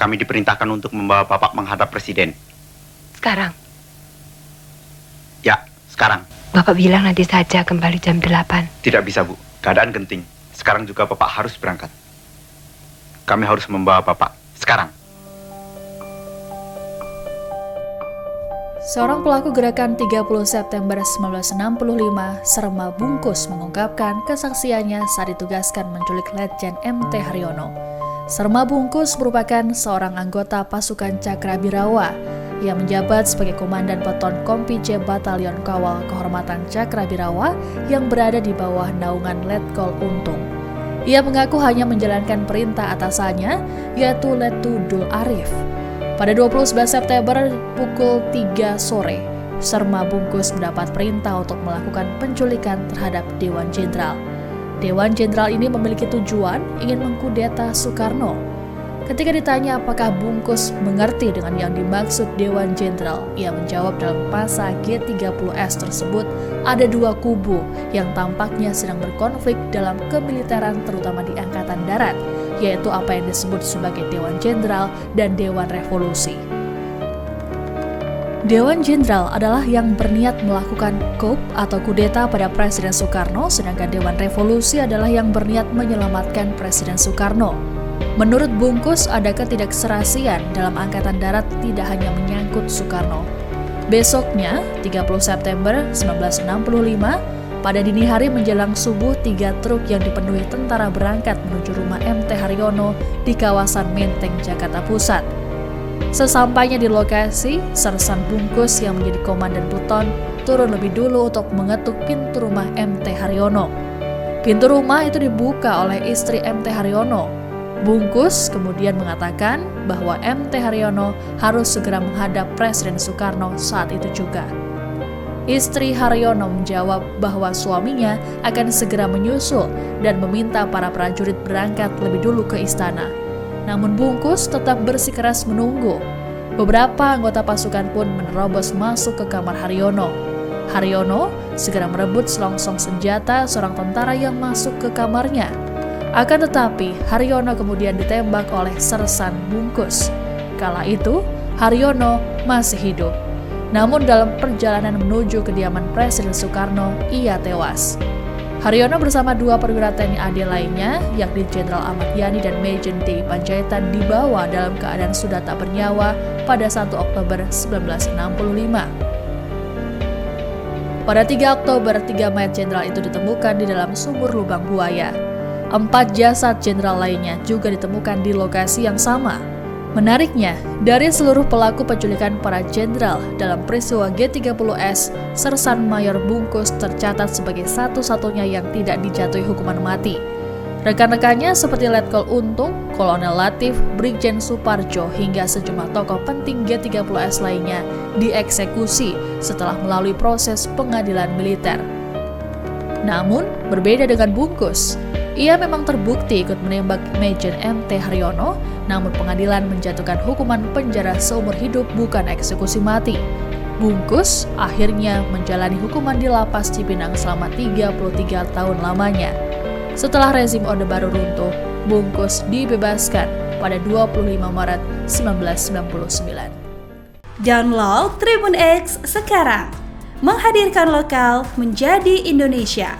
Kami diperintahkan untuk membawa Bapak menghadap Presiden. Sekarang? Ya, sekarang. Bapak bilang nanti saja kembali jam 8. Tidak bisa, Bu. Keadaan genting. Sekarang juga Bapak harus berangkat. Kami harus membawa Bapak. Sekarang. Seorang pelaku gerakan 30 September 1965, Serma Bungkus, mengungkapkan kesaksiannya saat ditugaskan menculik Letjen MT Haryono. Serma Bungkus merupakan seorang anggota pasukan Cakrabirawa yang menjabat sebagai Komandan Peton Kompi C Batalion Kawal Kehormatan Cakrabirawa yang berada di bawah naungan Letkol Untung. Ia mengaku hanya menjalankan perintah atasannya, yaitu Letu Dul Arif. Pada 29 September pukul 3 sore, Serma Bungkus mendapat perintah untuk melakukan penculikan terhadap Dewan Jenderal. Dewan Jenderal ini memiliki tujuan ingin mengkudeta Soekarno. Ketika ditanya apakah Bungkus mengerti dengan yang dimaksud Dewan Jenderal, ia menjawab dalam pasal G30S tersebut ada dua kubu yang tampaknya sedang berkonflik dalam kemiliteran terutama di Angkatan Darat, yaitu apa yang disebut sebagai Dewan Jenderal dan Dewan Revolusi. Dewan Jenderal adalah yang berniat melakukan coup atau kudeta pada Presiden Soekarno, sedangkan Dewan Revolusi adalah yang berniat menyelamatkan Presiden Soekarno. Menurut Bungkus, ada ketidakserasian dalam Angkatan Darat tidak hanya menyangkut Soekarno. Besoknya, 30 September 1965, pada dini hari menjelang subuh, 3 truk yang dipenuhi tentara berangkat menuju rumah MT Haryono di kawasan Menteng, Jakarta Pusat. Sesampainya di lokasi, Sersan Bungkus yang menjadi komandan Pluton turun lebih dulu untuk mengetuk pintu rumah MT Haryono. Pintu rumah itu dibuka oleh istri MT Haryono. Bungkus kemudian mengatakan bahwa MT Haryono harus segera menghadap Presiden Soekarno saat itu juga. Istri Haryono menjawab bahwa suaminya akan segera menyusul dan meminta para prajurit berangkat lebih dulu ke istana. Namun Bungkus tetap bersikeras menunggu. Beberapa anggota pasukan pun menerobos masuk ke kamar Haryono. Haryono segera merebut selongsong senjata seorang tentara yang masuk ke kamarnya. Akan tetapi, Haryono kemudian ditembak oleh Sersan Bungkus. Kala itu, Haryono masih hidup. Namun dalam perjalanan menuju kediaman Presiden Soekarno, ia tewas. Haryono bersama 2 perwira TNI AD lainnya, yakni Jenderal Ahmad Yani dan Majen D. Panjaitan, dibawa dalam keadaan sudah tak bernyawa pada 1 Oktober 1965. Pada 3 Oktober, 3 mayat jenderal itu ditemukan di dalam sumur lubang buaya. 4 jasad jenderal lainnya juga ditemukan di lokasi yang sama. Menariknya, dari seluruh pelaku penculikan para jenderal dalam peristiwa G30S, Sersan Mayor Bungkus tercatat sebagai satu-satunya yang tidak dijatuhi hukuman mati. Rekan-rekannya seperti Letkol Untung, Kolonel Latif, Brigjen Suparjo, hingga sejumlah tokoh penting G30S lainnya dieksekusi setelah melalui proses pengadilan militer. Namun, berbeda dengan Bungkus, ia memang terbukti ikut menembak Majen MT Haryono, namun pengadilan menjatuhkan hukuman penjara seumur hidup bukan eksekusi mati. Bungkus akhirnya menjalani hukuman di lapas Cipinang selama 33 tahun lamanya. Setelah rezim Orde Baru runtuh, Bungkus dibebaskan pada 25 Maret 1999. Download Tribun X sekarang, menghadirkan lokal menjadi Indonesia.